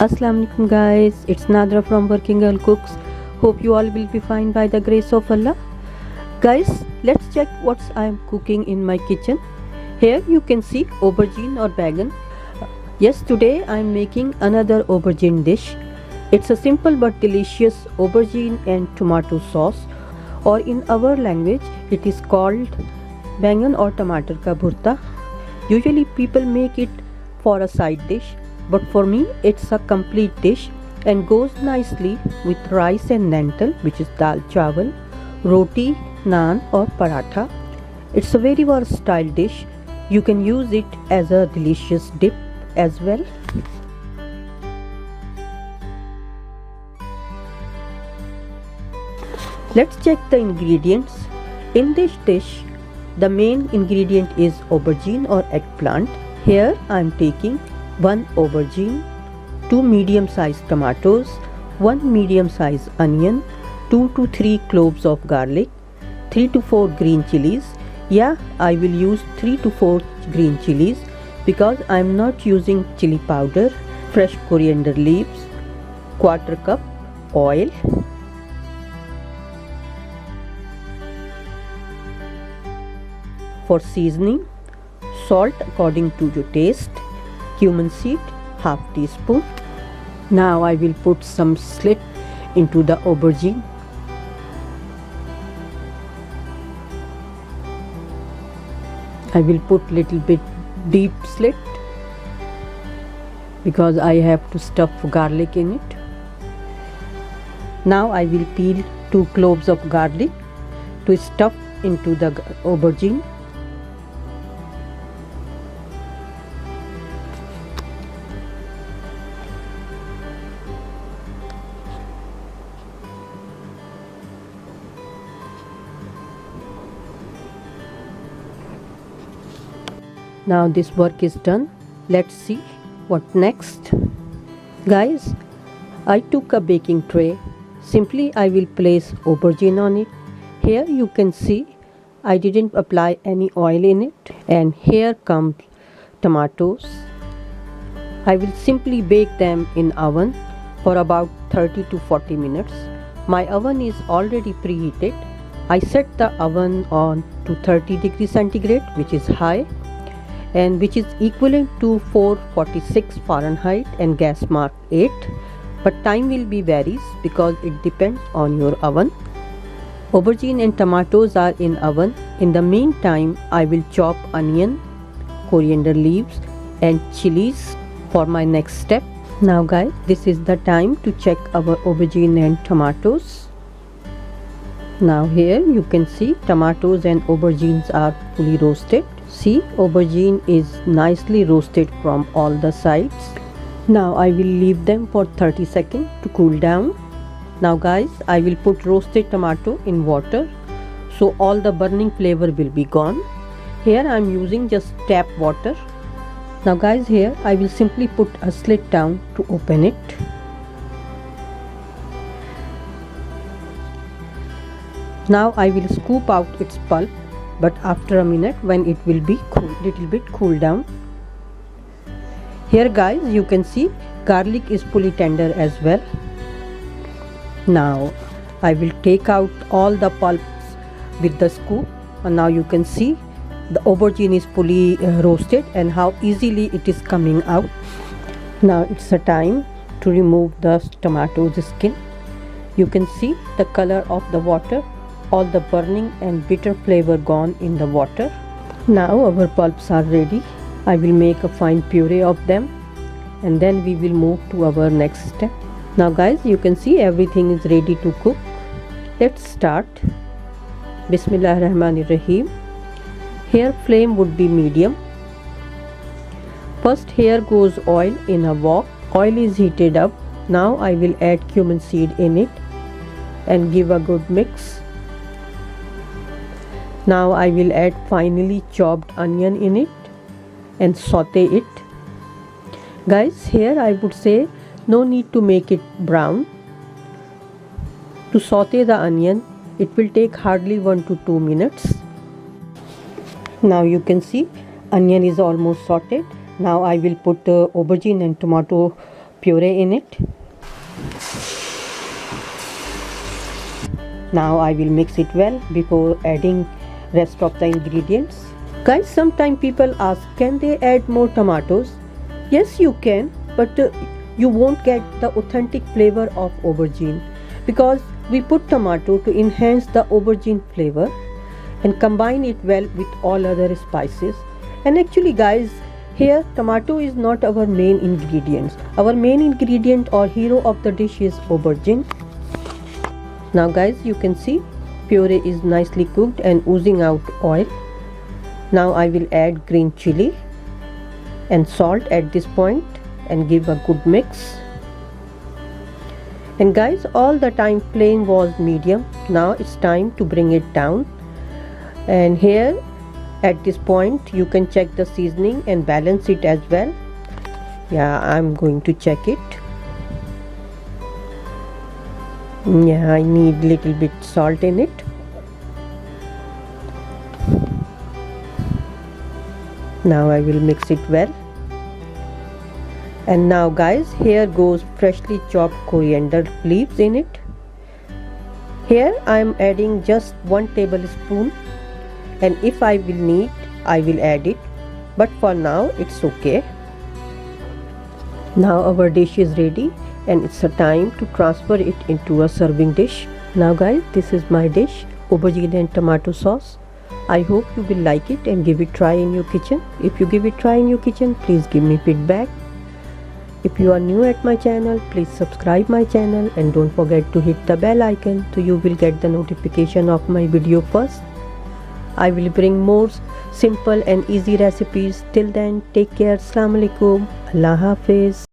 Assalamu alaikum guys, it's Nadra from Working Girl Cooks. Hope you all will be fine by the grace of Allah. Guys, let's check what I'm cooking in my kitchen. Here you can see aubergine or bagan. Yes, today I'm making another aubergine dish. It's a simple but delicious aubergine and tomato sauce, or in our language it is called bangan or tomato ka bhurta. Usually people make it for a side dish, but for me it's a complete dish and goes nicely with rice and lentil, which is dal chawal, roti, naan or paratha. It's a very versatile dish. You can use it as a delicious dip as well. Let's check the ingredients. In this dish, the main ingredient is aubergine or eggplant. Here I am taking 1 aubergine, 2 medium-sized tomatoes, 1 medium-sized onion, 2 to 3 cloves of garlic, 3 to 4 green chilies. Yeah, I will use 3 to 4 green chilies because I am not using chili powder, fresh coriander leaves, quarter cup oil, for seasoning, salt according to your taste, cumin seed half teaspoon. Now I will put some slit into the aubergine. I will put little bit deep slit because I have to stuff garlic in it. Now I will peel 2 cloves of garlic to stuff into the aubergine. Now this work is done. Let's see what next. Guys, I took a baking tray. Simply I will place aubergine on it. Here you can see I didn't apply any oil in it. And here comes tomatoes. I will simply bake them in oven for about 30 to 40 minutes. My oven is already preheated. I set the oven on to 30 degrees centigrade, which is high, and which is equivalent to 446 Fahrenheit and gas mark 8, but time will be varies because it depends on your oven. Aubergine and tomatoes are in oven. In the meantime, I will chop onion, coriander leaves and chilies for my next step. Now guys, this is the time to check our aubergine and tomatoes. Now here you can see tomatoes and aubergines are fully roasted. See, aubergine is nicely roasted from all the sides. Now I will leave them for 30 seconds to cool down. Now guys, I will put roasted tomato in water so all the burning flavor will be gone. Here I am using just tap water. Now guys, here I will simply put a slit down to open it. Now I will scoop out its pulp, but after a minute when it will be little bit cool down. Here guys, you can see garlic is fully tender as well. Now I will take out all the pulps with the scoop, and now you can see the aubergine is fully roasted and how easily it is coming out. Now it's a time to remove the tomatoes skin. You can see the color of the water, all the burning and bitter flavor gone in the water. Now our pulps are ready. I will make a fine puree of them and then we will move to our next step. Now guys, you can see everything is ready to cook. Let's start. Bismillahirrahmanirrahim. Here flame would be medium. First here goes oil in a wok. Oil is heated up. Now I will add cumin seed in it and give a good mix. Now I will add finely chopped onion in it and saute it. Guys, here I would say no need to make it brown. To saute the onion, it will take hardly 1 to 2 minutes. Now you can see onion is almost sauteed. Now I will put aubergine and tomato puree in it. Now I will mix it well before adding rest of the ingredients. Guys, sometimes people ask, can they add more tomatoes? Yes, you can, but you won't get the authentic flavor of aubergine, because we put tomato to enhance the aubergine flavor and combine it well with all other spices. And actually guys, here tomato is not our main ingredients. Our main ingredient or hero of the dish is aubergine. Now guys, you can see puree is nicely cooked and oozing out oil. Now I will add green chili and salt at this point and give a good mix. And guys, all the time flame was medium. Now it's time to bring it down. And here at this point you can check the seasoning and balance it as well. Yeah, I'm going to check it. Yeah, I need little bit salt in it. Now I will mix it well. And now guys, here goes freshly chopped coriander leaves in it. Here I am adding just 1 tablespoon, and if I will need, I will add it, but for now it's okay. Now our dish is ready and it's a time to transfer it into a serving dish. Now guys, this is my dish, aubergine and tomato sauce. I hope you will like it and give it a try in your kitchen. If you give it a try in your kitchen, please give me feedback. If you are new at my channel, please subscribe my channel and don't forget to hit the bell icon so you will get the notification of my video first. I will bring more simple and easy recipes. Till then, take care. Assalamu alaikum. Allah Hafiz.